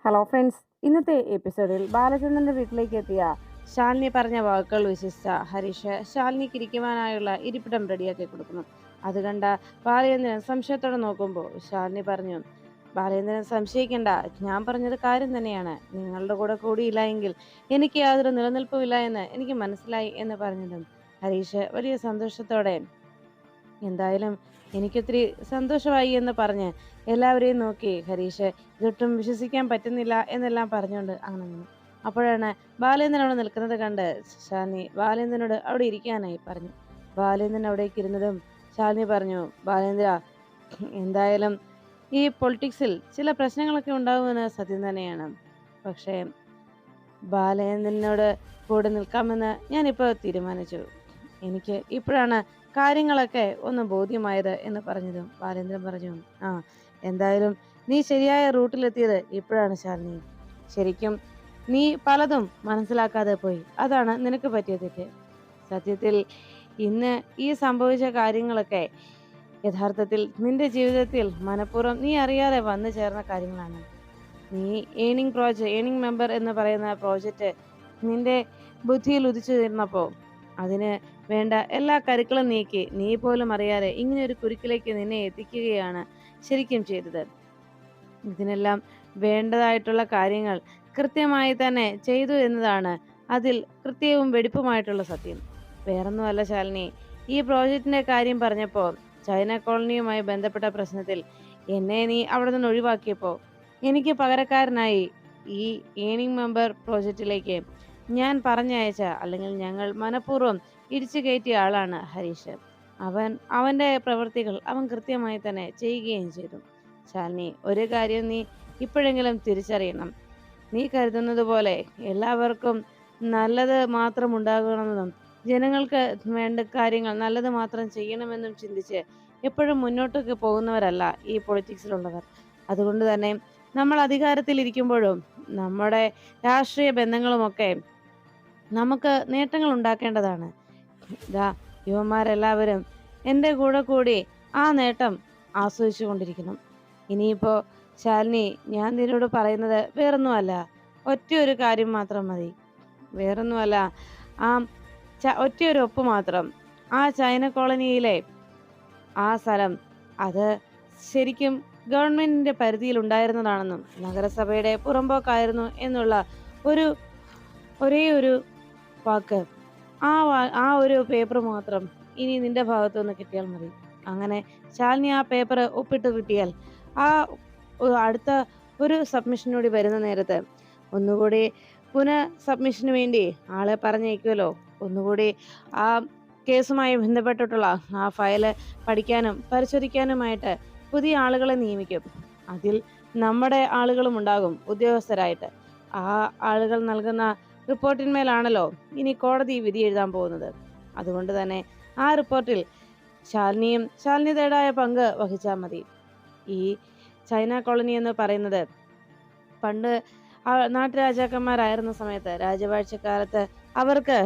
Hello friends, ഇന്നത്തെ എപ്പിസോഡിൽ ബാലചന്ദ്രന്റെ വീട്ടിലേക്ക് എത്തിയ ശാലിനി പറഞ്ഞ വാക്കുകൾ വിശ്വസിച്ച ഹരീഷ് ശാലിനിക്ക് ഇരിക്കുവാനായുള്ള ഇരിപ്പിടം റെഡിയാക്കി കൊടുക്കുന്നു. അത് കണ്ട ബാലചന്ദ്രൻ സംശയത്തോടെ നോക്കുമ്പോൾ ശാലിനി പറഞ്ഞു, ബാലചന്ദ്രൻ സംശയിക്കണ്ട, ഞാൻ പറഞ്ഞത് കാര്യം തന്നെയാണ്. നിങ്ങളുടെ കൂടെ കൂടിയില്ല എങ്കിൽ എനിക്ക് യാതൊരു നിലനിൽപ്പുമില്ല എന്ന് എനിക്ക് മനസ്സിലായി എന്ന് പറഞ്ഞതും ഹരീഷ് വലിയ സന്തോഷത്തോടെ, എന്തായാലും എനിക്കൊത്തിരി സന്തോഷമായി എന്ന് പറഞ്ഞ് എല്ലാവരെയും നോക്കി ഹരീഷ് ഇതൊട്ടും വിശ്വസിക്കാൻ പറ്റുന്നില്ല എന്നെല്ലാം പറഞ്ഞുകൊണ്ട് അങ്ങനെ നിന്നു. അപ്പോഴാണ് ബാലേന്ദ്രൻ അവിടെ നിൽക്കുന്നത് കണ്ട് ശാലിനി ബാലേന്ദ്രനോട് അവിടെ ഇരിക്കാനായി പറഞ്ഞു. ബാലേന്ദ്രൻ അവിടേക്ക് ഇരുന്നതും ശാലിനി പറഞ്ഞു, ബാലേന്ദ്ര, എന്തായാലും ഈ പൊളിറ്റിക്സിൽ ചില പ്രശ്നങ്ങളൊക്കെ ഉണ്ടാകുമെന്ന് സത്യം തന്നെയാണ്. പക്ഷേ ബാലേന്ദ്രനോട് കൂടെ നിൽക്കാമെന്ന് ഞാനിപ്പോൾ തീരുമാനിച്ചു. എനിക്ക് ഇപ്പോഴാണ് കാര്യങ്ങളൊക്കെ ഒന്ന് ബോധ്യമായത് എന്ന് പറഞ്ഞതും ബാലേന്ദ്രൻ പറഞ്ഞു, ആ, എന്തായാലും നീ ശരിയായ റൂട്ടിലെത്തിയത് ഇപ്പോഴാണ് ശാലിനി. ശരിക്കും നീ പലതും മനസ്സിലാക്കാതെ പോയി, അതാണ് നിനക്ക് പറ്റിയ തെറ്റ്. സത്യത്തിൽ ഇന്ന് ഈ സംഭവിച്ച കാര്യങ്ങളൊക്കെ യഥാർത്ഥത്തിൽ നിന്റെ ജീവിതത്തിൽ മനഃപൂർവ്വം നീ അറിയാതെ വന്നു ചേർന്ന കാര്യങ്ങളാണ്. നീ ഏണിംഗ് മെമ്പർ എന്ന് പറയുന്ന പ്രോജക്റ്റ് നിന്റെ ബുദ്ധിയിൽ ഉദിച്ചു തീർന്നപ്പോൾ അതിന് വേണ്ട എല്ലാ കരുക്കളും നീക്കി നീ പോലും അറിയാതെ ഇങ്ങനെ ഒരു കുരുക്കിലേക്ക് നിന്നെ എത്തിക്കുകയാണ് ശരിക്കും ചെയ്തത്. ഇതിനെല്ലാം വേണ്ടതായിട്ടുള്ള കാര്യങ്ങൾ കൃത്യമായി തന്നെ ചെയ്തു എന്നതാണ് അതിൽ കൃത്യവും വെടിപ്പുമായിട്ടുള്ള സത്യം. വേറൊന്നുമല്ല ശാലിനി, ഈ പ്രോജക്റ്റിന്റെ കാര്യം പറഞ്ഞപ്പോൾ ചൈന കോളനിയുമായി ബന്ധപ്പെട്ട പ്രശ്നത്തിൽ എന്നെ നീ അവിടെ നിന്ന് ഒഴിവാക്കിയപ്പോൾ എനിക്ക് പകരക്കാരനായി ഈ ഏണിംഗ് മെമ്പർ പ്രോജക്റ്റിലേക്ക് ഞാൻ പറഞ്ഞയച്ച, അല്ലെങ്കിൽ ഞങ്ങൾ മനഃപൂർവ്വം ഇടിച്ചു കയറ്റിയ ആളാണ് ഹരീഷ്. അവന്റെ പ്രവൃത്തികൾ അവൻ കൃത്യമായി തന്നെ ചെയ്യുകയും ചെയ്തു. ശാലിനി, ഒരു കാര്യം നീ ഇപ്പോഴെങ്കിലും തിരിച്ചറിയണം. നീ കരുതുന്നത് പോലെ എല്ലാവർക്കും നല്ലത് മാത്രം ഉണ്ടാകണമെന്നും ജനങ്ങൾക്ക് വേണ്ട കാര്യങ്ങൾ നല്ലത് മാത്രം ചെയ്യണമെന്നും ചിന്തിച്ച് എപ്പോഴും മുന്നോട്ടേക്ക് പോകുന്നവരല്ല ഈ പൊളിറ്റിക്സിലുള്ളവർ. അതുകൊണ്ട് തന്നെ നമ്മൾ അധികാരത്തിലിരിക്കുമ്പോഴും നമ്മുടെ രാഷ്ട്രീയ ബന്ധങ്ങളുമൊക്കെ നമുക്ക് നേട്ടങ്ങൾ ഉണ്ടാക്കേണ്ടതാണ്. ഇതാ, യുവന്മാരെല്ലാവരും എൻ്റെ കൂടെ കൂടി ആ നേട്ടം ആസ്വദിച്ചു കൊണ്ടിരിക്കുന്നു. ഇനിയിപ്പോ ശാലിനി, ഞാൻ നിന്നോട് പറയുന്നത് വേറൊന്നുമല്ല, ഒറ്റയൊരു കാര്യം മാത്രം മതി. വേറൊന്നുമല്ല, ആ ഒറ്റയൊരു ഒപ്പ് മാത്രം. ആ ചൈന കോളനിയിലെ ആ സ്ഥലം അത് ശരിക്കും ഗവൺമെന്റിന്റെ പരിധിയിൽ ഉണ്ടായിരുന്നതാണെന്നും നഗരസഭയുടെ പുറമ്പോക്കായിരുന്നു എന്നുള്ള ഒരു ഒരേ ഒരു വാക്ക്, ആ ഒരു പേപ്പർ മാത്രം ഇനി നിന്റെ ഭാഗത്തു നിന്ന് കിട്ടിയാൽ മതി. അങ്ങനെ ശാലിനി ആ പേപ്പർ ഒപ്പിട്ട് കിട്ടിയാൽ ആ അടുത്ത ഒരു സബ്മിഷൻ കൂടി വരുന്ന നേരത്ത് ഒന്നുകൂടി സബ്മിഷന് വേണ്ടി ആളെ പറഞ്ഞേക്കുമല്ലോ. ഒന്നുകൂടി ആ കേസുമായി ബന്ധപ്പെട്ടിട്ടുള്ള ആ ഫയല് പഠിക്കാനും പരിശോധിക്കാനുമായിട്ട് പുതിയ ആളുകളെ നിയമിക്കും. അതിൽ നമ്മുടെ ആളുകളും ഉണ്ടാകും ഉദ്യോഗസ്ഥരായിട്ട്. ആ ആളുകൾ നൽകുന്ന റിപ്പോർട്ടിന്മേലാണല്ലോ ഇനി കോടതി വിധി എഴുതാൻ പോകുന്നത്. അതുകൊണ്ട് തന്നെ ആ റിപ്പോർട്ടിൽ ശാലിനിയുടേതായ പങ്ക് വഹിച്ചാൽ മതി. ഈ ചൈന കോളനി എന്ന് പറയുന്നത് പണ്ട് നാട്ടുരാജാക്കന്മാരായിരുന്ന സമയത്ത്, രാജവാഴ്ചക്കാലത്ത് അവർക്ക്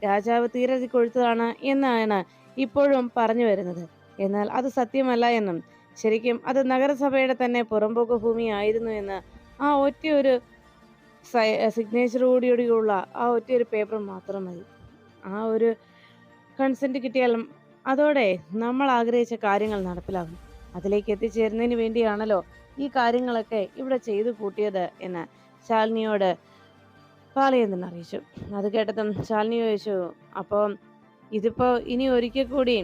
രാജാവ് തീരെഴുതി കൊടുത്തതാണ് എന്നാണ് ഇപ്പോഴും പറഞ്ഞു വരുന്നത്. എന്നാൽ അത് സത്യമല്ല എന്നും ശരിക്കും അത് നഗരസഭയുടെ തന്നെ പുറമ്പോക്ക് ഭൂമി ആയിരുന്നു എന്ന് ആ ഒറ്റയൊരു സിഗ്നേച്ചറോടുകൂടിയുള്ള ആ ഒറ്റയൊരു പേപ്പർ മാത്രം മതി. ആ ഒരു കൺസെന്റ് കിട്ടിയാലും അതോടെ നമ്മൾ ആഗ്രഹിച്ച കാര്യങ്ങൾ നടപ്പിലാകും. അതിലേക്ക് എത്തിച്ചേരുന്നതിന് വേണ്ടിയാണല്ലോ ഈ കാര്യങ്ങളൊക്കെ ഇവിടെ ചെയ്തു കൂട്ടിയത് എന്ന് ശാലിനിയോട് ബാലചന്ദ്രൻ അറിയിച്ചു. അത് കേട്ടതും ശാലിനി ചോദിച്ചു, അപ്പം ഇതിപ്പോ ഇനി ഒരിക്കൽ കൂടി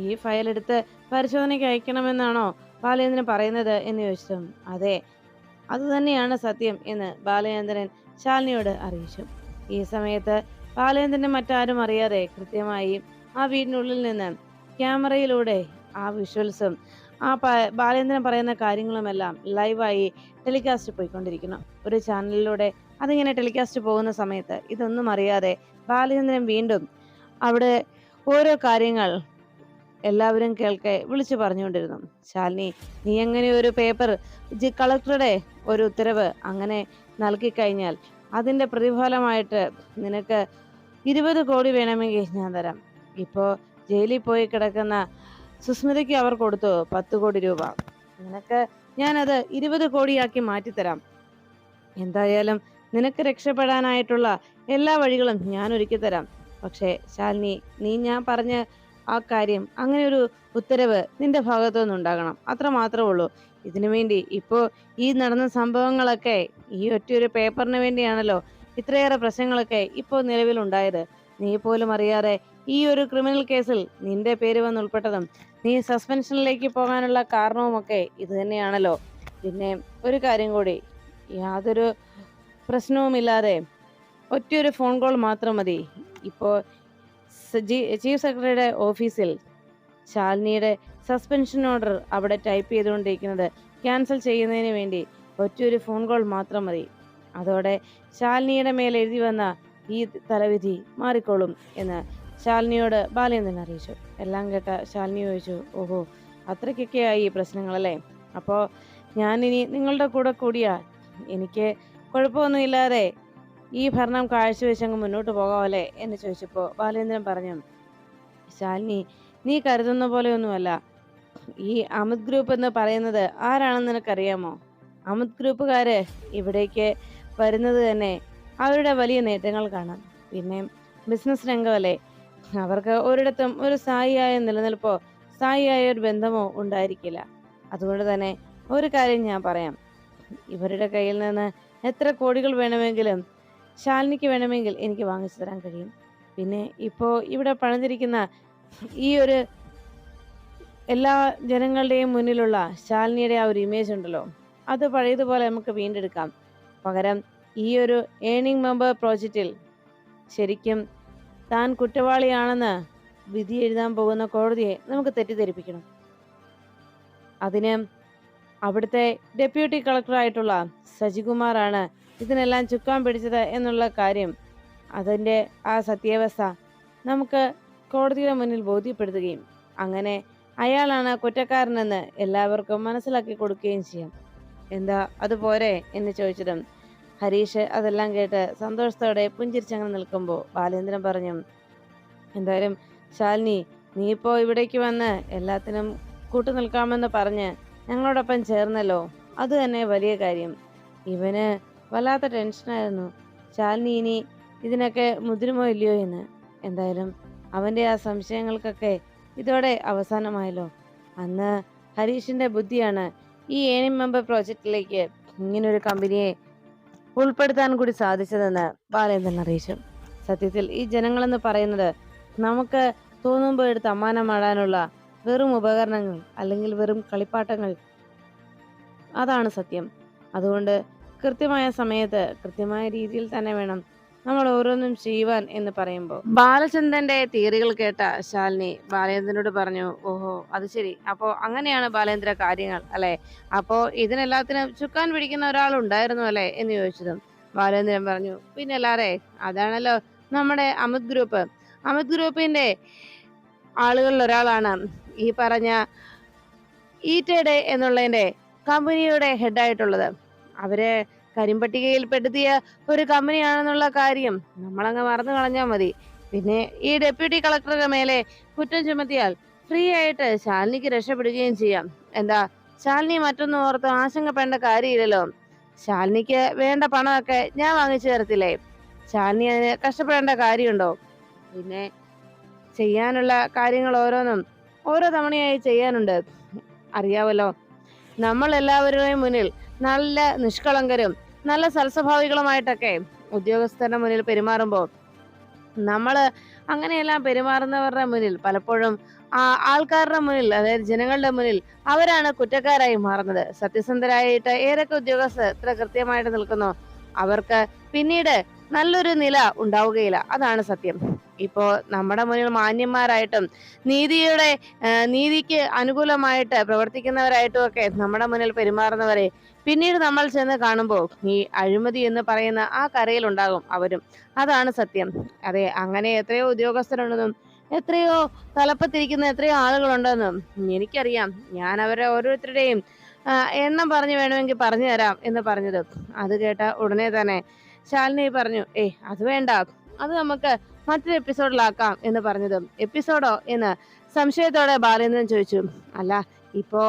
ഈ ഫയൽ എടുത്ത് പരിശോധനയ്ക്ക് അയക്കണമെന്നാണോ ബാലചന്ദ്രൻ പറയുന്നത് എന്ന് ചോദിച്ചു. അതെ, അതുതന്നെയാണ് സത്യം എന്ന് ബാലചന്ദ്രൻ ശാലിനിയോട് അറിയിച്ചു. ഈ സമയത്ത് ബാലചന്ദ്രനെ മറ്റാരും അറിയാതെ കൃത്യമായി ആ വീടിനുള്ളിൽ നിന്ന് ക്യാമറയിലൂടെ ആ വിഷ്വൽസും ആ ബാലചന്ദ്രൻ പറയുന്ന കാര്യങ്ങളുമെല്ലാം ലൈവായി ടെലികാസ്റ്റ് പോയിക്കൊണ്ടിരിക്കുന്നു. ഒരു ചാനലിലൂടെ അതിങ്ങനെ ടെലികാസ്റ്റ് പോകുന്ന സമയത്ത് ഇതൊന്നും അറിയാതെ ബാലചന്ദ്രൻ വീണ്ടും അവിടെ ഓരോ കാര്യങ്ങൾ എല്ലാവരും കേൾക്കെ വിളിച്ചു പറഞ്ഞുകൊണ്ടിരുന്നു. ശാലിനി, നീ എങ്ങനെ ഒരു പേപ്പർ കളക്ടറുടെ ഒരു ഉത്തരവ് അങ്ങനെ നൽകി കഴിഞ്ഞാൽ അതിന്റെ പ്രതിഫലമായിട്ട് നിനക്ക് 20 കോടി വേണമെങ്കിൽ ഞാൻ തരാം. ഇപ്പോ ജയിലിൽ പോയി കിടക്കുന്ന സുസ്മിതയ്ക്ക് അവർ കൊടുത്തു 10 കോടി രൂപ. നിനക്ക് ഞാനത് 20 കോടിയാക്കി മാറ്റിത്തരാം. എന്തായാലും നിനക്ക് രക്ഷപ്പെടാനായിട്ടുള്ള എല്ലാ വഴികളും ഞാൻ ഒരുക്കി തരാം. പക്ഷേ ശാലിനി, നീ ഞാൻ പറഞ്ഞ ആ കാര്യം, അങ്ങനെ ഒരു ഉത്തരവ് നിന്റെ ഭാഗത്തുനിന്ന് ഉണ്ടാകണം. അത്ര മാത്രമേ ഉള്ളൂ. ഇതിനു വേണ്ടി ഇപ്പോ ഈ നടന്ന സംഭവങ്ങളൊക്കെ ഈ ഒറ്റയൊരു പേപ്പറിന് വേണ്ടിയാണല്ലോ ഇത്രയേറെ പ്രശ്നങ്ങളൊക്കെ ഇപ്പോൾ നിലവിലുണ്ടായത്. നീ പോലും അറിയാതെ ഈ ഒരു ക്രിമിനൽ കേസിൽ നിന്റെ പേര് വന്ന് ഉൾപ്പെട്ടതും നീ സസ്പെൻഷനിലേക്ക് പോകാനുള്ള കാരണവുമൊക്കെ ഇത് തന്നെയാണല്ലോ. പിന്നെ ഒരു കാര്യം കൂടി, യാതൊരു പ്രശ്നവുമില്ലാതെ ഒറ്റയൊരു ഫോൺ കോൾ മാത്രം മതി. ഇപ്പോൾ ചീഫ് സെക്രട്ടറിയുടെ ഓഫീസിൽ ശാലിനിയുടെ സസ്പെൻഷൻ ഓർഡർ അവിടെ ടൈപ്പ് ചെയ്തുകൊണ്ടിരിക്കുന്നത് ക്യാൻസൽ ചെയ്യുന്നതിന് വേണ്ടി ഒറ്റയൊരു ഫോൺ കോൾ മാത്രം മതി. അതോടെ ശാലിനിയുടെ മേൽ എഴുതി വന്ന ഈ തലവിധി മാറിക്കോളും എന്ന് ശാലിനിയോട് ബാലേന്ദ്രൻ അറിയിച്ചു. എല്ലാം കേട്ട ശാലിനി ചോദിച്ചു, ഓഹോ, അത്രയ്ക്കൊക്കെയായി ഈ പ്രശ്നങ്ങളല്ലേ? അപ്പോൾ ഞാനിനി നിങ്ങളുടെ കൂടെ കൂടിയാ എനിക്ക് കുഴപ്പമൊന്നുമില്ലാതെ ഈ ഭരണം കാഴ്ചവെച്ചങ്ങ് മുന്നോട്ട് പോകാമല്ലേ എന്ന് ചോദിച്ചപ്പോൾ ബാലേന്ദ്രൻ പറഞ്ഞു, ശാലിനി, നീ കരുതുന്ന പോലെയൊന്നുമല്ല. ഈ അമിത് ഗ്രൂപ്പ് എന്ന് പറയുന്നത് ആരാണെന്ന് നിനക്കറിയാമോ? അമിത് ഗ്രൂപ്പുകാര് ഇവിടേക്ക് വരുന്നത് തന്നെ അവരുടെ വലിയ നേട്ടങ്ങൾ കാണാം. പിന്നെ ബിസിനസ് രംഗമല്ലേ, അവർക്ക് ഒരിടത്തും ഒരു സ്ഥായിയായ നിലനിൽപ്പോ സ്ഥായിയായ ഒരു ബന്ധമോ ഉണ്ടായിരിക്കില്ല. അതുകൊണ്ട് തന്നെ ഒരു കാര്യം ഞാൻ പറയാം, ഇവരുടെ കയ്യിൽ നിന്ന് എത്ര കോടികൾ വേണമെങ്കിലും ശാലിനിക്ക് വേണമെങ്കിൽ എനിക്ക് വാങ്ങിച്ചു തരാൻ കഴിയും. പിന്നെ ഇപ്പോ ഇവിടെ പണിതിരിക്കുന്ന ഈ ഒരു എല്ലാ ജനങ്ങളുടെയും മുന്നിലുള്ള ശാലിനിയുടെ ആ ഒരു ഇമേജ് ഉണ്ടല്ലോ, അത് പഴയതുപോലെ നമുക്ക് വീണ്ടെടുക്കാം. പകരം ഈ ഒരു ഏണിംഗ് മെമ്പർ പ്രോജക്റ്റിൽ ശരിക്കും താൻ കുറ്റവാളിയാണെന്ന് വിധി എഴുതാൻ പോകുന്ന കോടതിയെ നമുക്ക് തെറ്റിദ്ധരിപ്പിക്കണം. അതിന് അവിടുത്തെ ഡെപ്യൂട്ടി കളക്ടറായിട്ടുള്ള സജികുമാറാണ് ഇതിനെല്ലാം ചുക്കാൻ പിടിച്ചത് എന്നുള്ള കാര്യം, അതിൻ്റെ ആ സത്യാവസ്ഥ നമുക്ക് കോടതിയുടെ മുന്നിൽ ബോധ്യപ്പെടുത്തുകയും അങ്ങനെ അയാളാണ് കുറ്റക്കാരനെന്ന് എല്ലാവർക്കും മനസ്സിലാക്കി കൊടുക്കുകയും ചെയ്യാം. എന്താ അതുപോരെ എന്ന് ചോദിച്ചതും ഹരീഷ് അതെല്ലാം കേട്ട് സന്തോഷത്തോടെ പുഞ്ചിരിച്ചങ്ങനെ നിൽക്കുമ്പോൾ ബാലേന്ദ്രൻ പറഞ്ഞു, എന്തായാലും ശാലിനി, നീ ഇപ്പോൾ ഇവിടേക്ക് വന്ന് എല്ലാത്തിനും കൂട്ടുനിൽക്കാമെന്ന് പറഞ്ഞ് ഞങ്ങളോടൊപ്പം ചേർന്നല്ലോ, അത് തന്നെ വലിയ കാര്യം. ഇവന് വല്ലാത്ത ടെൻഷനായിരുന്നു ശാലിനി ഇനി ഇതിനൊക്കെ മുതിരുമോ ഇല്ലയോ എന്ന്. എന്തായാലും അവൻ്റെ ആ സംശയങ്ങൾക്കൊക്കെ ഇതോടെ അവസാനമായല്ലോ. അന്ന് ഹരീഷിന്റെ ബുദ്ധിയാണ് ഈ ഏണിംഗ് മെമ്പർ പ്രോജക്റ്റിലേക്ക് ഇങ്ങനൊരു കമ്പനിയെ ഉൾപ്പെടുത്താൻ കൂടി സാധിച്ചതെന്ന് ബാലേന്ദ്രൻ അറിയിച്ചു. സത്യത്തിൽ ഈ ജനങ്ങളെന്ന് പറയുന്നത് നമുക്ക് തോന്നുമ്പോൾ എടുത്ത് അമ്മാനമാടാനുള്ള വെറും ഉപകരണങ്ങൾ അല്ലെങ്കിൽ വെറും കളിപ്പാട്ടങ്ങൾ, അതാണ് സത്യം. അതുകൊണ്ട് കൃത്യമായ സമയത്ത് കൃത്യമായ രീതിയിൽ തന്നെ വേണം നമ്മൾ ഓരോന്നും ചെയ്യുവാൻ എന്ന് പറയുമ്പോൾ ബാലചന്ദ്രന്റെ തിയറികൾ കേട്ട ശാലിനി ബാലേന്ദ്രനോട് പറഞ്ഞു, ഓഹോ, അത് ശരി, അപ്പോ അങ്ങനെയാണ് ബാലേന്ദ്ര കാര്യങ്ങൾ അല്ലെ? അപ്പോ ഇതിനെല്ലാത്തിനും ചുക്കാൻ പിടിക്കുന്ന ഒരാളുണ്ടായിരുന്നു അല്ലെ എന്ന് ചോദിച്ചതും ബാലേന്ദ്രൻ പറഞ്ഞു, പിന്നെ എല്ലാരെ, അതാണല്ലോ നമ്മുടെ അമിത് ഗ്രൂപ്പ്. അമിത് ഗ്രൂപ്പിന്റെ ആളുകളിൽ ഒരാളാണ് ഈ പറഞ്ഞ ഈറ്റയുടെ എന്നുള്ളതിന്റെ കമ്പനിയുടെ ഹെഡായിട്ടുള്ളത്. അവരെ കരിമ്പട്ടികയിൽ പെടുത്തിയ ഒരു കമ്പനിയാണെന്നുള്ള കാര്യം നമ്മളങ്ങ് മറന്നു കളഞ്ഞാൽ മതി. പിന്നെ ഈ ഡെപ്യൂട്ടി കളക്ടറുടെ മേലെ കുറ്റം ചുമത്തിയാൽ ഫ്രീ ആയിട്ട് ശാലിനിക്ക് രക്ഷപ്പെടുകയും ചെയ്യാം. എന്താ, ശാലിനി മറ്റൊന്നും ഓർത്ത് ആശങ്കപ്പെടേണ്ട കാര്യമില്ലല്ലോ. ശാലിനിക്ക് വേണ്ട പണമൊക്കെ ഞാൻ വാങ്ങിച്ചു തരത്തില്ലേ? ശാലിനി അതിന് കഷ്ടപ്പെടേണ്ട കാര്യമുണ്ടോ? പിന്നെ ചെയ്യാനുള്ള കാര്യങ്ങൾ ഓരോന്നും ഓരോ തവണയായി ചെയ്യാനുണ്ട്. അറിയാവല്ലോ, നമ്മൾ എല്ലാവരുടെയും മുന്നിൽ നല്ല നിഷ്കളങ്കരും നല്ല സൽസ്വഭാവികളുമായിട്ടൊക്കെ ഉദ്യോഗസ്ഥരുടെ മുന്നിൽ പെരുമാറുമ്പോൾ നമ്മള് അങ്ങനെയെല്ലാം പെരുമാറുന്നവരുടെ മുന്നിൽ പലപ്പോഴും ആൾക്കാരുടെ മുന്നിൽ, അതായത് ജനങ്ങളുടെ മുന്നിൽ അവരാണ് കുറ്റക്കാരായി മാറുന്നത്. സത്യസന്ധരായിട്ട് ഏതൊക്കെ ഉദ്യോഗസ്ഥർ ഇത്ര കൃത്യമായിട്ട് നിൽക്കുന്നോ അവർക്ക് പിന്നീട് നല്ലൊരു നില ഉണ്ടാവുകയില്ല. അതാണ് സത്യം. ഇപ്പോ നമ്മുടെ മുന്നിൽ മാന്യന്മാരായിട്ടും നീതിക്ക് അനുകൂലമായിട്ട് പ്രവർത്തിക്കുന്നവരായിട്ടും ഒക്കെ നമ്മുടെ മുന്നിൽ പെരുമാറുന്നവരെ പിന്നീട് നമ്മൾ ചെന്ന് കാണുമ്പോൾ ഈ അഴിമതി എന്ന് പറയുന്ന ആ കരയിലുണ്ടാകും അവരും. അതാണ് സത്യം. അതെ, അങ്ങനെ എത്രയോ ഉദ്യോഗസ്ഥരുണ്ടെന്നും എത്രയോ തലപ്പത്തിരിക്കുന്ന എത്രയോ ആളുകളുണ്ടെന്നും എനിക്കറിയാം. ഞാൻ അവരെ ഓരോരുത്തരുടെയും എണ്ണം പറഞ്ഞു വേണമെങ്കിൽ പറഞ്ഞു തരാം എന്ന് പറഞ്ഞത്. അത് കേട്ട ഉടനെ തന്നെ ശാലിനി പറഞ്ഞു, അത് വേണ്ട, അത് നമുക്ക് മറ്റൊരു എപ്പിസോഡിലാക്കാം എന്ന് പറഞ്ഞതും എപ്പിസോഡോ എന്ന് സംശയത്തോടെ ബാലേന്ദ്രൻ ചോദിച്ചു. അല്ല, ഇപ്പോ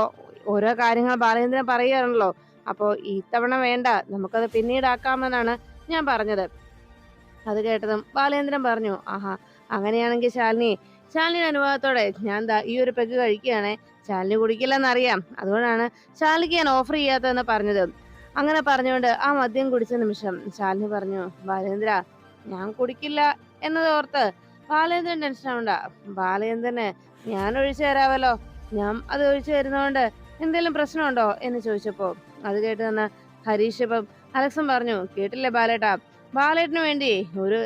ഓരോ കാര്യങ്ങൾ ബാലേന്ദ്രൻ പറയുകയാണല്ലോ. അപ്പോ ഇത്തവണ വേണ്ട, നമുക്കത് പിന്നീടാക്കാമെന്നാണ് ഞാൻ പറഞ്ഞത്. അത് കേട്ടതും ബാലേന്ദ്രൻ പറഞ്ഞു, ആഹാ, അങ്ങനെയാണെങ്കിൽ ശാലിനിയുടെ അനുവാദത്തോടെ ഞാൻ ദാ ഈ ഒരു പെഗ് കഴിക്കുകയാണേ. ശാലിനി കുടിക്കില്ലെന്നറിയാം, അതുകൊണ്ടാണ് ശാലിനിക്ക് ഞാൻ ഓഫർ ചെയ്യാത്തതെന്ന് പറഞ്ഞത്. അങ്ങനെ പറഞ്ഞുകൊണ്ട് ആ മദ്യം കുടിച്ച നിമിഷം ശാലിനി പറഞ്ഞു, ബാലേന്ദ്ര, ഞാൻ കുടിക്കില്ല എന്നതോർത്ത് ബാലേന്ദ്രൻ ടെൻഷൻ ആവണ്ട. ബാലേന്ദ്രന് ഞാൻ ഒഴിച്ചു തരാമല്ലോ. ഞാൻ അത് ഒഴിച്ചു തരുന്നതുകൊണ്ട് എന്തെങ്കിലും പ്രശ്നമുണ്ടോ എന്ന് ചോദിച്ചപ്പോ അത് കേട്ട് നിന്ന് ഹരീഷ് ഇപ്പം അലക്സും പറഞ്ഞു, കേട്ടില്ലേ ബാലേട്ടാ, ബാലേട്ടിന് വേണ്ടി ഒരു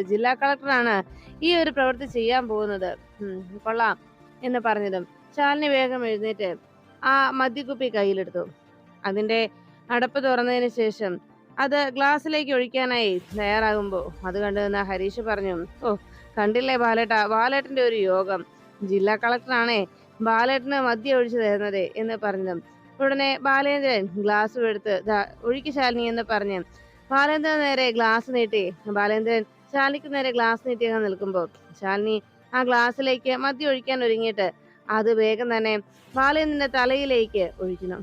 ജില്ലാ കളക്ടറാണ് ഈ ഒരു പ്രവൃത്തി ചെയ്യാൻ പോകുന്നത്. കൊള്ളാം എന്ന് പറഞ്ഞതും ശാലിനി വേഗം എഴുന്നേറ്റ് ആ മദ്യക്കുപ്പി കയ്യിലെടുത്തു. അതിന്റെ അടപ്പ് തുറന്നതിന് ശേഷം അത് ഗ്ലാസ്സിലേക്ക് ഒഴിക്കാനായി തയ്യാറാകുമ്പോ അത് കണ്ടു നിന്ന ഹരീഷ് പറഞ്ഞു, ഓ, കണ്ടില്ലേ ബാലേട്ടാ, ബാലേട്ടന്റെ ഒരു യോഗം. ജില്ലാ കളക്ടറാണേ ബാലേട്ടന് മദ്യം ഒഴിച്ചു തരുന്നത് എന്ന് പറഞ്ഞതും ഉടനെ ബാലേന്ദ്രൻ ഗ്ലാസ് എടുത്ത് ഒഴുക്കി ശാലിനി എന്ന് പറഞ്ഞ് ബാലേന്ദ്രൻ നേരെ ഗ്ലാസ് നീട്ടി ബാലേന്ദ്രൻ ശാലിനിക്ക് നേരെ ഗ്ലാസ് നീട്ടി അങ്ങ് നിൽക്കുമ്പോൾ ശാലിനി ആ ഗ്ലാസ്സിലേക്ക് മദ്യം ഒഴിക്കാൻ ഒരുങ്ങിയിട്ട് അത് വേഗം തന്നെ ബാലേന്ദ്രന്റെ തലയിലേക്ക് ഒഴിക്കണം.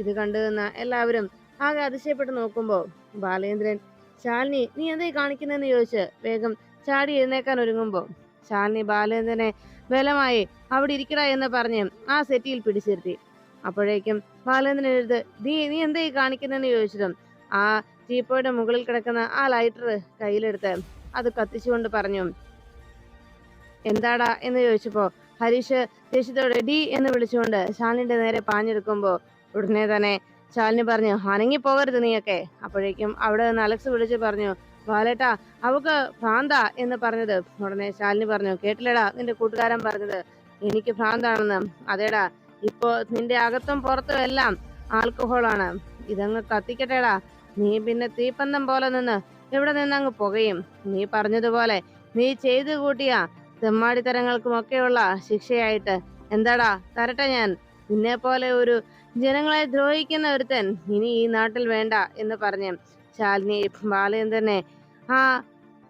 ഇത് കണ്ടു നിന്ന എല്ലാവരും ആകെ അതിശയപ്പെട്ട് നോക്കുമ്പോ ബാലേന്ദ്രൻ, ശാലിനി, നീ എന്തായി കാണിക്കുന്നെന്ന് ചോദിച്ച് വേഗം ചാടി എഴുന്നേക്കാൻ ഒരുങ്ങുമ്പോ ശാലിനി ബാലേന്ദ്രനെ ബലമായി അവിടെ ഇരിക്കട എന്ന് പറഞ്ഞ് ആ സെറ്റിയിൽ പിടിച്ചിരുത്തി. അപ്പോഴേക്കും ബാലേന്ദ്രൻ എഴുത്, നീ എന്തായി കാണിക്കുന്നെന്ന് ചോദിച്ചതും ആ ടീപ്പോയുടെ മുകളിൽ കിടക്കുന്ന ആ ലൈറ്റർ കയ്യിലെടുത്ത് അത് കത്തിച്ചുകൊണ്ട് പറഞ്ഞു, എന്താടാ എന്ന് ചോദിച്ചപ്പോ ഹരീഷ് ദേഷ്യത്തോടെ ഡി എന്ന് വിളിച്ചുകൊണ്ട് ശാലിനിയുടെ നേരെ പാഞ്ഞെടുക്കുമ്പോ ഉടനെ തന്നെ ശാലിനി പറഞ്ഞു, അനങ്ങി പോകരുത് നീയൊക്കെ. അപ്പോഴേക്കും അവിടെ നിന്ന് അലക്സ് വിളിച്ചു പറഞ്ഞു, ബാലേട്ടാ, അവക്ക് ഭ്രാന്ത എന്ന് പറഞ്ഞത് ഉടനെ ശാലിനി പറഞ്ഞു, കേട്ടില്ലടാ നിന്റെ കൂട്ടുകാരൻ പറഞ്ഞത്, എനിക്ക് ഭ്രാന്താണെന്ന്. അതേടാ, ഇപ്പോ നിന്റെ അകത്തും പുറത്തും എല്ലാം ആൽക്കഹോളാണ്. ഇതങ്ങ് കത്തിക്കട്ടേടാ, നീ പിന്നെ തീപ്പന്തം പോലെ നിന്ന് ഇവിടെ നിന്നങ്ങ് പുകയും. നീ പറഞ്ഞതുപോലെ നീ ചെയ്തു കൂട്ടിയ തെമ്മാടിത്തരങ്ങൾക്കുമൊക്കെയുള്ള ശിക്ഷയായിട്ട് എന്താടാ തരട്ടെ ഞാൻ. നിന്നെ പോലെ ഒരു ജനങ്ങളെ ദ്രോഹിക്കുന്ന ഒരുത്തൻ ഇനി ഈ നാട്ടിൽ വേണ്ട എന്ന് പറഞ്ഞ് ശാലിനി ബാലേന്ദ്രനെ ആ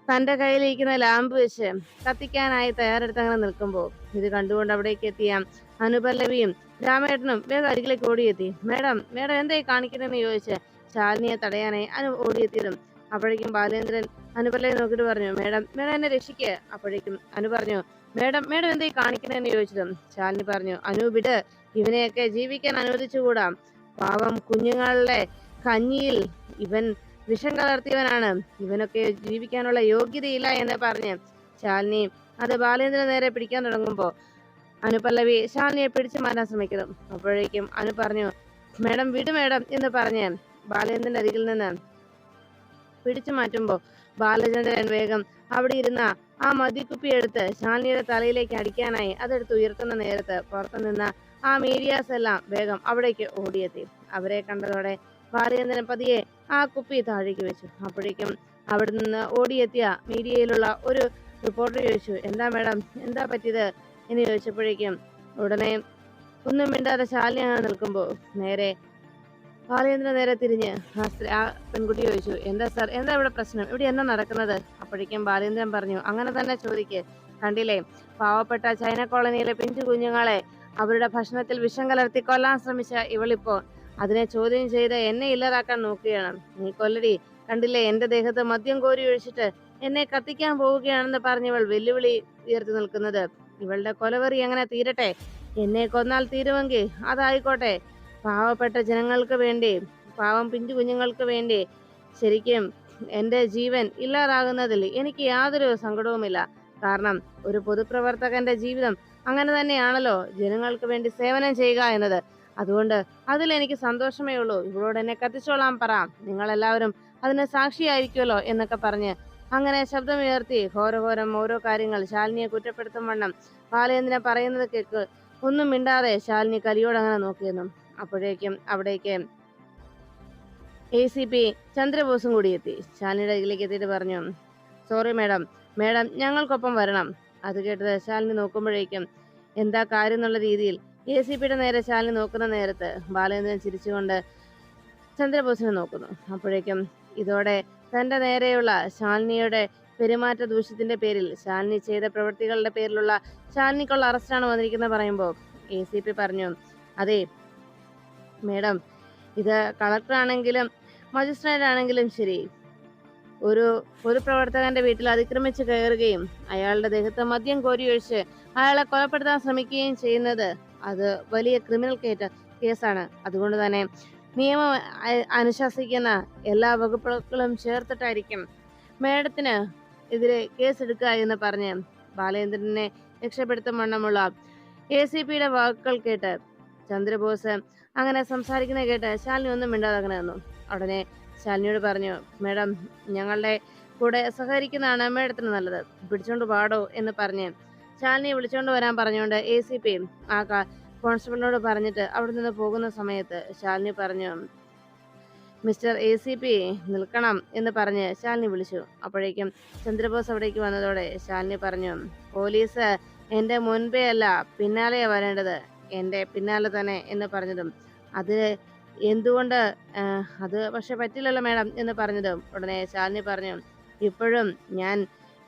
തന്റെ കയ്യിലിരിക്കുന്ന ലാമ്പ് വെച്ച് കത്തിക്കാനായി തയ്യാറെടുത്തങ്ങനെ നിൽക്കുമ്പോ ഇത് കണ്ടുകൊണ്ട് അവിടേക്ക് എത്തിയ അനുപല്ലവിയും രാമേട്ടനും വേഗം അരികിലേക്ക് ഓടിയെത്തി. മേഡം എന്തായി കാണിക്കുന്നതെന്ന് ചോദിച്ച് ശാലിനിയെ തടയാനായി ഓടിയെത്തിയതും അപ്പോഴേക്കും ബാലേന്ദ്രൻ അനുപല്ലവി നോക്കിയിട്ട് പറഞ്ഞു, മേഡം എന്നെ രക്ഷിക്കുക. അപ്പോഴേക്കും അനു പറഞ്ഞു, മേഡം എന്തായി കാണിക്കുന്നതെന്ന് ചോദിച്ചതും ശാലിനി പറഞ്ഞു, അനു വിട്, ഇവനെയൊക്കെ ജീവിക്കാൻ അനുവദിച്ചുകൂടാ. പാവം കുഞ്ഞുങ്ങളുടെ കഞ്ഞിയിൽ ഇവൻ വിഷം കലർത്തിയവനാണ്, ഇവനൊക്കെ ജീവിക്കാനുള്ള യോഗ്യതയില്ല എന്ന് പറഞ്ഞ് ശാലിനി അത് ബാലേന്ദ്രൻ നേരെ പിടിക്കാൻ തുടങ്ങുമ്പോ അനുപല്ലവി ശാലിനിയെ പിടിച്ചു മാറ്റാൻ ശ്രമിക്കുന്നു. അപ്പോഴേക്കും അനു പറഞ്ഞു, മേഡം വിട് മേഡം എന്ന് പറഞ്ഞ് ബാലേന്ദ്രന്റെ അരികിൽ നിന്ന് പിടിച്ചു മാറ്റുമ്പോ ബാലചന്ദ്രൻ വേഗം അവിടെ ഇരുന്ന ആ മദ്യക്കുപ്പി എടുത്ത് ശാലിനിയുടെ തലയിലേക്ക് അടിക്കാനായി അതെടുത്ത് ഉയർത്തുന്ന നേരത്ത് പുറത്തു നിന്ന ആ മീഡിയാസ് എല്ലാം വേഗം അവിടേക്ക് ഓടിയെത്തി. അവരെ കണ്ടതോടെ ബാലചന്ദ്രൻ പതിയെ ആ കുപ്പി താഴേക്ക് വെച്ചു. അപ്പോഴേക്കും അവിടെ നിന്ന് ഓടിയെത്തിയ മീഡിയയിലുള്ള ഒരു റിപ്പോർട്ടർ ചോദിച്ചു, എന്താ മേഡം, എന്താ പറ്റിയത് എന്ന് ചോദിച്ചപ്പോഴേക്കും ഉടനെ ഒന്നും മിണ്ടാതെ ശാലിനി അങ്ങനെ നിൽക്കുമ്പോ നേരെ ബാലേന്ദ്രൻ നേരെ തിരിഞ്ഞ് ആ പെൺകുട്ടി ചോദിച്ചു, എന്താ സാർ, എന്താ ഇവിടെ പ്രശ്നം, ഇവിടെ എന്താ നടക്കുന്നത്? അപ്പോഴേക്കും ബാലേന്ദ്രൻ പറഞ്ഞു, അങ്ങനെ തന്നെ ചോദിക്ക്. കണ്ടില്ലേ, പാവപ്പെട്ട ചൈന കോളനിയിലെ പിഞ്ചു കുഞ്ഞുങ്ങളെ അവരുടെ ഭക്ഷണത്തിൽ വിഷം കലർത്തി കൊല്ലാൻ ശ്രമിച്ച ഇവളിപ്പോ അതിനെ ചോദ്യം ചെയ്ത് എന്നെ ഇല്ലാതാക്കാൻ നോക്കുകയാണ്. നീ കൊല്ലടി, കണ്ടില്ലേ എന്റെ ദേഹത്ത് മദ്യം കോരി ഒഴിച്ചിട്ട് എന്നെ കത്തിക്കാൻ പോവുകയാണെന്ന് പറഞ്ഞവൾ വെല്ലുവിളി ഉയർത്തി നിൽക്കുന്നത്. ഇവളുടെ കൊലവെറി എങ്ങനെ തീരട്ടെ, എന്നെ കൊന്നാൽ തീരുമെങ്കിൽ അതായിക്കോട്ടെ. പാവപ്പെട്ട ജനങ്ങൾക്ക് വേണ്ടി, പാവം പിഞ്ചു കുഞ്ഞുങ്ങൾക്ക് വേണ്ടി ശരിക്കും എൻ്റെ ജീവൻ ഇല്ലാതാകുന്നതിൽ എനിക്ക് യാതൊരു സങ്കടവുമില്ല. കാരണം ഒരു പൊതുപ്രവർത്തകന്റെ ജീവിതം അങ്ങനെ തന്നെയാണല്ലോ, ജനങ്ങൾക്ക് വേണ്ടി സേവനം ചെയ്യുക എന്നത്. അതുകൊണ്ട് അതിൽ എനിക്ക് സന്തോഷമേ ഉള്ളൂ. ഇവളോട് എന്നെ കത്തിച്ചോളാൻ പറ, നിങ്ങളെല്ലാവരും അതിന് സാക്ഷിയായിരിക്കുമല്ലോ എന്നൊക്കെ പറഞ്ഞ് അങ്ങനെ ശബ്ദമുയർത്തി ഘോരഘോരം ഓരോ കാര്യങ്ങൾ ശാലിനിയെ കുറ്റപ്പെടുത്തും വണ്ണം ബാലേന്ദ്രൻ പറയുന്നത് കേൾക്ക് ഒന്നും മിണ്ടാതെ ശാലിനി കലിയോടങ്ങനെ നോക്കിയിരുന്നു. അപ്പോഴേക്കും അവിടേക്ക് ACP ചന്ദ്രബോസും കൂടി എത്തി. ശാലിനിയുടെ അരികിലേക്ക് എത്തിയിട്ട് പറഞ്ഞു, സോറി മേഡം, ഞങ്ങൾക്കൊപ്പം വരണം. അത് കേട്ടത് ശാലിനി നോക്കുമ്പോഴേക്കും എന്താ കാര്യം എന്നുള്ള രീതിയിൽ ACPയുടെ നേരെ ശാലിനി നോക്കുന്ന നേരത്ത് ബാലേന്ദ്രൻ ചിരിച്ചുകൊണ്ട് ചന്ദ്രബോസിനെ നോക്കുന്നു. അപ്പോഴേക്കും ഇതോടെ തന്റെ നേരെയുള്ള ശാലിനിയുടെ പെരുമാറ്റ ദൂഷ്യത്തിന്റെ പേരിൽ, ശാലിനി ചെയ്ത പ്രവൃത്തികളുടെ പേരിലുള്ള ശാലിനിക്കുള്ള അറസ്റ്റാണ് വന്നിരിക്കുന്നത് പറയുമ്പോൾ ACP പറഞ്ഞു, അതെ, മേഡം, ഇത് കളക്ടറാണെങ്കിലും മജിസ്ട്രേറ്റ് ആണെങ്കിലും ശരി, ഒരു പൊതുപ്രവർത്തകന്റെ വീട്ടിൽ അതിക്രമിച്ച് കയറുകയും അയാളുടെ ദേഹത്ത് മദ്യം കോരിയൊഴിച്ച് അയാളെ കൊലപ്പെടുത്താൻ ശ്രമിക്കുകയും ചെയ്യുന്നത് അത് വലിയ ക്രിമിനൽ കേസാണ്. അതുകൊണ്ട് തന്നെ നിയമം അനുശാസിക്കുന്ന എല്ലാ വകുപ്പുകളും ചേർത്തിട്ടായിരിക്കും മേഡത്തിന് എതിരെ കേസെടുക്കുക എന്ന് പറഞ്ഞ് ബാലേന്ദ്രനെ രക്ഷപ്പെടുത്തും വണ്ണമുള്ള ACPയുടെ വാക്കുകൾ കേട്ട് ചന്ദ്രബോസ് അങ്ങനെ സംസാരിക്കുന്ന കേട്ട് ശാലിനി ഒന്നും മിണ്ടാതെ നിന്നു. ഉടനെ ശാലിനിയോട് പറഞ്ഞു, മേഡം, ഞങ്ങളുടെ കൂടെ സഹകരിക്കുന്നതാണ് മേഡത്തിന് നല്ലത്, പിടിച്ചോണ്ട് പാടോ എന്ന് പറഞ്ഞ് ശാലിനിയെ വിളിച്ചോണ്ട് വരാൻ പറഞ്ഞുകൊണ്ട് ACP ആ കോൺസ്റ്റബിളിനോട് പറഞ്ഞിട്ട് അവിടെ നിന്ന് പോകുന്ന സമയത്ത് ശാലിനി പറഞ്ഞു, മിസ്റ്റർ ACP നിൽക്കണം എന്ന് പറഞ്ഞ് ശാലിനി വിളിച്ചു. അപ്പോഴേക്കും ചന്ദ്രബോസ് അവിടേക്ക് വന്നതോടെ ശാലിനി പറഞ്ഞു, പോലീസ് എന്റെ മുൻപേ അല്ല പിന്നാലെയാ വരേണ്ടത്, എന്റെ പിന്നാലെ തന്നെ എന്ന് പറഞ്ഞതും അത് എന്തുകൊണ്ട് അത് പക്ഷെ പറ്റില്ലല്ലോ മേഡം എന്ന് പറഞ്ഞതും ഉടനെ ശാലിനി പറഞ്ഞു, ഇപ്പോഴും ഞാൻ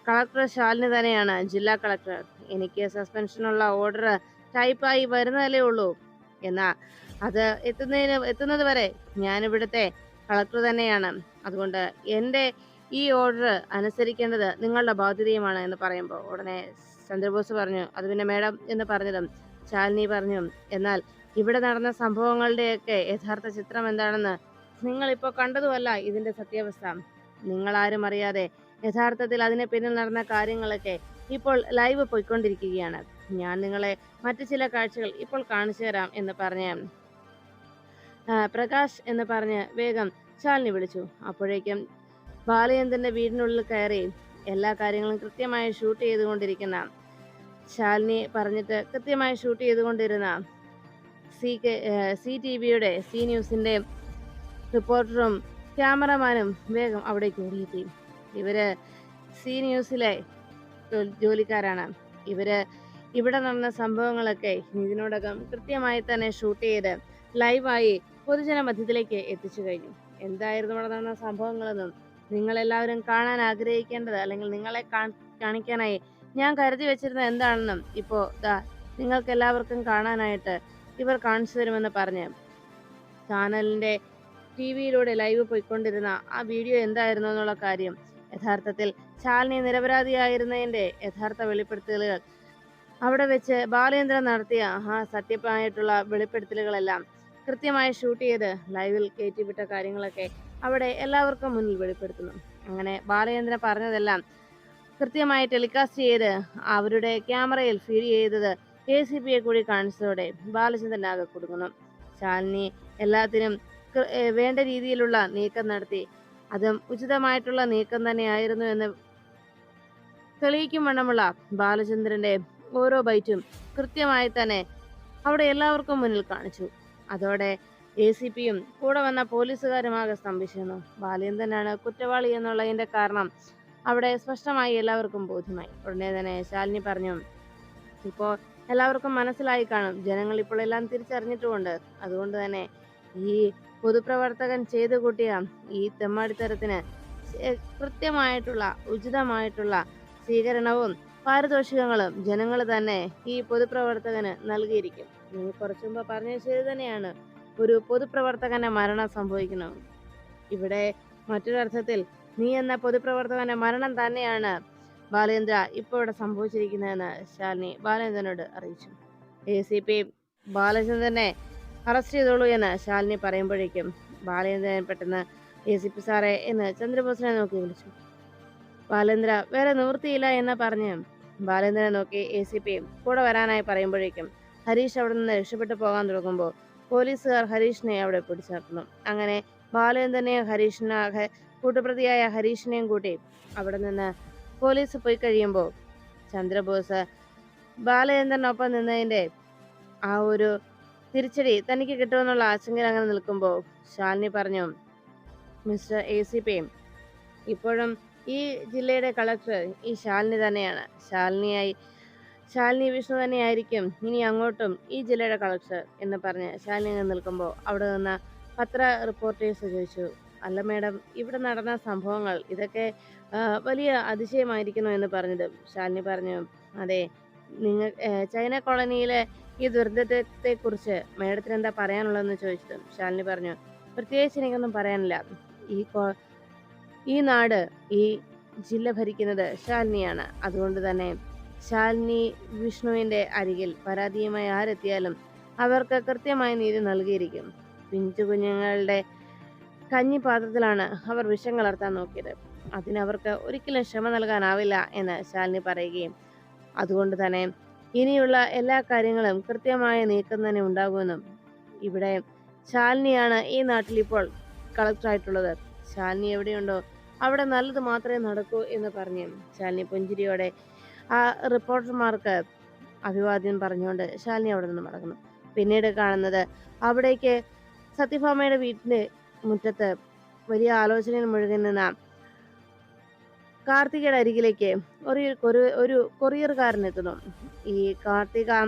കളക്ടർ ശാലിനി തന്നെയാണ്, ജില്ലാ കളക്ടർ. എനിക്ക് സസ്പെൻഷനുള്ള ഓർഡർ ടൈപ്പായി വരുന്നതല്ലേ ഉള്ളൂ. എന്നാ അത് എത്തുന്നത് വരെ ഞാൻ ഇവിടുത്തെ കളക്ടർ തന്നെയാണ്. അതുകൊണ്ട് എൻ്റെ ഈ ഓർഡർ അനുസരിക്കേണ്ടത് നിങ്ങളുടെ ബാധ്യതയുമാണ് എന്ന് പറയുമ്പോൾ ഉടനെ ചന്ദ്രബോസ് പറഞ്ഞു, അത് പിന്നെ മേഡം എന്ന് പറഞ്ഞതും ശാലിനി പറഞ്ഞു, എന്നാൽ ഇവിടെ നടന്ന സംഭവങ്ങളുടെയൊക്കെ യഥാർത്ഥ ചിത്രം എന്താണെന്ന് നിങ്ങളിപ്പോൾ കണ്ടതുമല്ല ഇതിന്റെ സത്യാവസ്ഥ. നിങ്ങളാരും അറിയാതെ യഥാർത്ഥത്തിൽ അതിന് പിന്നിൽ നടന്ന കാര്യങ്ങളൊക്കെ ഇപ്പോൾ ലൈവ് പോയിക്കൊണ്ടിരിക്കുകയാണ്. ഞാൻ നിങ്ങളെ മറ്റു ചില കാഴ്ചകൾ ഇപ്പോൾ കാണിച്ചു തരാം എന്ന് പറഞ്ഞ് പ്രകാശ് എന്ന് പറഞ്ഞ് വേഗം ശാലിനി വിളിച്ചു. അപ്പോഴേക്കും ബാലചന്ദ്രന്റെ വീടിനുള്ളിൽ കയറി എല്ലാ കാര്യങ്ങളും കൃത്യമായി ഷൂട്ട് ചെയ്തുകൊണ്ടിരിക്കുന്ന ശാലിനി പറഞ്ഞിട്ട് കൃത്യമായി ഷൂട്ട് ചെയ്തുകൊണ്ടിരുന്ന CTVയുടെ സി ന്യൂസിന്റെ റിപ്പോർട്ടറും ക്യാമറമാനും വേഗം അവിടേക്ക് ഓടിയെത്തി. ഇവര് സി ന്യൂസിലെ ജോലിക്കാരാണ്. ഇവര് ഇവിടെ നടന്ന സംഭവങ്ങളൊക്കെ ഇതിനോടകം കൃത്യമായി തന്നെ ഷൂട്ട് ചെയ്ത് ലൈവായി പൊതുജന മധ്യത്തിലേക്ക് എത്തിച്ചു കഴിഞ്ഞു. എന്തായിരുന്നു ഇവിടെ നടന്ന സംഭവങ്ങളെന്നും നിങ്ങളെല്ലാവരും കാണാൻ ആഗ്രഹിക്കേണ്ടത് അല്ലെങ്കിൽ നിങ്ങളെ കാണിക്കാനായി ഞാൻ കരുതി വെച്ചിരുന്ന എന്താണെന്നും ഇപ്പോ നിങ്ങൾക്ക് എല്ലാവർക്കും കാണാനായിട്ട് ഇവർ കാണിച്ചു തരുമെന്ന് പറഞ്ഞ് ചാനലിന്റെ TV-യിലൂടെ ലൈവ് പോയിക്കൊണ്ടിരുന്ന ആ വീഡിയോ എന്തായിരുന്നു എന്നുള്ള കാര്യം, യഥാർത്ഥത്തിൽ ശാലിനി നിരപരാധിയായിരുന്നതിന്റെ യഥാർത്ഥ വെളിപ്പെടുത്തലുകൾ അവിടെ വെച്ച് ബാലേന്ദ്രൻ നടത്തിയ ആ സത്യമായിട്ടുള്ള വെളിപ്പെടുത്തലുകളെല്ലാം കൃത്യമായി ഷൂട്ട് ചെയ്ത് ലൈവിൽ കയറ്റിവിട്ട കാര്യങ്ങളൊക്കെ അവിടെ എല്ലാവർക്കും മുന്നിൽ വെളിപ്പെടുത്തുന്നു. അങ്ങനെ ബാലേന്ദ്രൻ പറഞ്ഞതെല്ലാം കൃത്യമായി ടെലികാസ്റ്റ് ചെയ്ത് അവരുടെ ക്യാമറയിൽ ഫീഡ് ചെയ്തത് ACPയെ കൂടി കാണിച്ചതോടെ ബാലചന്ദ്രൻ ആകെ കൊടുക്കുന്നു. ശാലിനി എല്ലാത്തിനും വേണ്ട രീതിയിലുള്ള നീക്കം നടത്തി, അതും ഉചിതമായിട്ടുള്ള നീക്കം തന്നെയായിരുന്നു എന്ന് തെളിയിക്കും വണ്ണമുള്ള ബാലചന്ദ്രന്റെ ഓരോ ബൈറ്റും കൃത്യമായി തന്നെ അവിടെ എല്ലാവർക്കും മുന്നിൽ കാണിച്ചു. അതോടെ ACPയും കൂടെ വന്ന പോലീസുകാരുമാകെ സ്തംഭിച്ചിരുന്നു. ബാലേന്ദ്രനാണ് കുറ്റവാളി എന്നുള്ളതിന്റെ കാരണം അവിടെ സ്പഷ്ടമായി എല്ലാവർക്കും ബോധ്യമായി. ഉടനെ തന്നെ ശാലിനി പറഞ്ഞു, ഇപ്പോൾ എല്ലാവർക്കും മനസ്സിലായി കാണും, ജനങ്ങൾ ഇപ്പോൾ എല്ലാം തിരിച്ചറിഞ്ഞിട്ടുമുണ്ട്. അതുകൊണ്ട് തന്നെ ഈ പൊതുപ്രവർത്തകൻ ചെയ്തു കൂട്ടിയ ഈ തെമ്മാടിത്തരത്തിന് കൃത്യമായിട്ടുള്ള ഉചിതമായിട്ടുള്ള സ്വീകരണവും പാരിതോഷികങ്ങളും ജനങ്ങൾ തന്നെ ഈ പൊതുപ്രവർത്തകന് നൽകിയിരിക്കും. നീ കുറച്ചു മുമ്പ് പറഞ്ഞത് ശരി തന്നെയാണ്, ഒരു പൊതുപ്രവർത്തകന്റെ മരണം സംഭവിക്കുന്നു. ഇവിടെ മറ്റൊരർത്ഥത്തിൽ നീ എന്ന പൊതുപ്രവർത്തകന്റെ മരണം തന്നെയാണ് ബാലേന്ദ്ര ഇപ്പോൾ ഇവിടെ സംഭവിച്ചിരിക്കുന്നതെന്ന് ശാലിനി ബാലേന്ദ്രനോട് അറിയിച്ചു. ACP ബാലചന്ദ്രനെ അറസ്റ്റ് ചെയ്തോളൂ എന്ന് ശാലിനി പറയുമ്പോഴേക്കും ബാലേന്ദ്രൻ പെട്ടെന്ന് ACP സാറേ എന്ന് ചന്ദ്രബോസിനെ നോക്കി വിളിച്ചു. ബാലേന്ദ്ര വേറെ നിവൃത്തിയില്ല എന്ന് പറഞ്ഞ് ബാലേന്ദ്രനെ നോക്കി ACP കൂടെ വരാനായി പറയുമ്പോഴേക്കും ഹരീഷ് അവിടെ നിന്ന് രക്ഷപ്പെട്ടു പോകാൻ തുടങ്ങുമ്പോൾ പോലീസുകാർ ഹരീഷിനെ അവിടെ പിടിച്ചിർത്തുന്നു. അങ്ങനെ ബാലേന്ദ്രനെയും കൂട്ടുപ്രതിയായ ഹരീഷിനെയും കൂട്ടി അവിടെ നിന്ന് പോലീസ് പോയി കഴിയുമ്പോൾ ചന്ദ്രബോസ് ബാലചന്ദ്രനൊപ്പം നിന്നതിന്റെ ആ ഒരു തിരിച്ചടി തനിക്ക് കിട്ടുമെന്നുള്ള ആശങ്കയിൽ അങ്ങനെ നിൽക്കുമ്പോൾ ശാലിനി പറഞ്ഞു, മിസ്റ്റർ ACP, ഇപ്പോഴും ഈ ജില്ലയുടെ കളക്ടർ ഈ ശാലിനി തന്നെയാണ്. ശാലിനി വിഷ്ണു തന്നെയായിരിക്കും ഇനി അങ്ങോട്ടും ഈ ജില്ലയുടെ കളക്ടർ എന്ന് പറഞ്ഞ് ശാലിനി അങ്ങനെ നിൽക്കുമ്പോൾ അവിടെ നിന്ന് പത്ര റിപ്പോർട്ടേഴ്സ് ചോദിച്ചു, അല്ല മേഡം, ഇവിടെ നടന്ന സംഭവങ്ങൾ ഇതൊക്കെ വലിയ അതിശയമായിരിക്കുന്നു എന്ന് പറഞ്ഞത് ശാലിനി പറഞ്ഞു, അതെ, ചൈന കോളനിയിലെ ഈ ദുരന്തത്തെ കുറിച്ച് മേഡത്തിന് എന്താ പറയാനുള്ളതെന്ന് ചോദിച്ചതും ശാലിനി പറഞ്ഞു, പ്രത്യേകിച്ച് എനിക്കൊന്നും പറയാനില്ല. ഈ കൊ- ഈ നാട്, ഈ ജില്ല ഭരിക്കുന്നത് ശാലിനിയാണ്. അതുകൊണ്ട് തന്നെ ശാലിനി വിഷ്ണുവിന്റെ അരികിൽ പരാതിയുമായി ആരെത്തിയാലും അവർക്ക് കൃത്യമായ നീതി നൽകിയിരിക്കും. പിഞ്ചു കുഞ്ഞുങ്ങളുടെ കഞ്ഞിപ്പാത്രത്തിലാണ് അവർ വിഷം കലർത്താൻ നോക്കിയത്. അതിനവർക്ക് ഒരിക്കലും ക്ഷമ നൽകാനാവില്ല എന്ന് ശാലിനി പറയുകയും, അതുകൊണ്ട് തന്നെ ഇനിയുള്ള എല്ലാ കാര്യങ്ങളും കൃത്യമായ നീക്കം തന്നെ ഉണ്ടാകുമെന്നും, ഇവിടെ ശാലിനിയാണ് ഈ നാട്ടിൽ ഇപ്പോൾ കളക്ടറായിട്ടുള്ളത്. ശാലിനി എവിടെയുണ്ടോ അവിടെ നല്ലത് മാത്രമേ നടക്കൂ എന്ന് പറഞ്ഞ് ശാലിനി പുഞ്ചിരിയോടെ ആ റിപ്പോർട്ടർമാർക്ക് അഭിവാദ്യം പറഞ്ഞുകൊണ്ട് ശാലിനി അവിടെ നിന്ന് മടങ്ങുന്നു. പിന്നീട് കാണുന്നത് അവിടേക്ക് സത്യഭാമയുടെ വീട്ടിന്റെ മുറ്റത്ത് വലിയ ആലോചനയിൽ മുഴുകി നിന്ന കാർത്തികയുടെ അരികിലേക്ക് ഒരു ഒരു ഒരു കൊറിയറുകാരൻ എത്തുന്നു. ഈ Karthika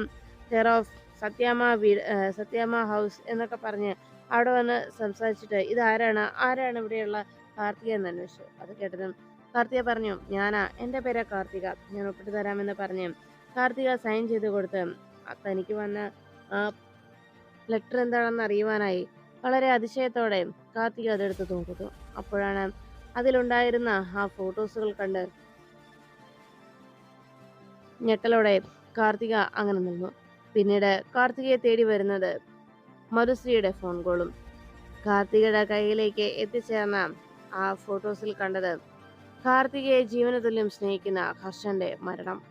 care of Sathyamma house എന്നൊക്കെ പറഞ്ഞ് അവിടെ വന്ന് സംസാരിച്ചിട്ട് ആരാണ് ഇവിടെയുള്ള കാർത്തിക എന്ന് അന്വേഷിച്ചു. അത് കേട്ടതും കാർത്തിക പറഞ്ഞു, ഞാനാ, എൻ്റെ പേരാ കാർത്തിക, ഞാൻ ഒപ്പിട്ട് തരാമെന്ന് പറഞ്ഞ് കാർത്തിക സൈൻ ചെയ്ത് കൊടുത്ത് തനിക്ക് വന്ന ആ ലെറ്റർ എന്താണെന്ന് അറിയുവാനായി വളരെ അതിശയത്തോടെ കാർത്തിക അതെടുത്ത് നോക്കുന്നു. അപ്പോഴാണ് അതിലുണ്ടായിരുന്ന ആ ഫോട്ടോസുകൾ കണ്ട് ഞെട്ടലോടെ കാർത്തിക അങ്ങനെ നിന്നു. പിന്നീട് കാർത്തികയെ തേടി വരുന്നത് മധുശ്രീയുടെ ഫോൺ കോളും. കാർത്തികയുടെ കയ്യിലേക്ക് എത്തിച്ചേർന്ന ആ ഫോട്ടോസിൽ കണ്ടത് കാർത്തികയെ ജീവന തുല്യം സ്നേഹിക്കുന്ന ഹർഷന്റെ മരണം.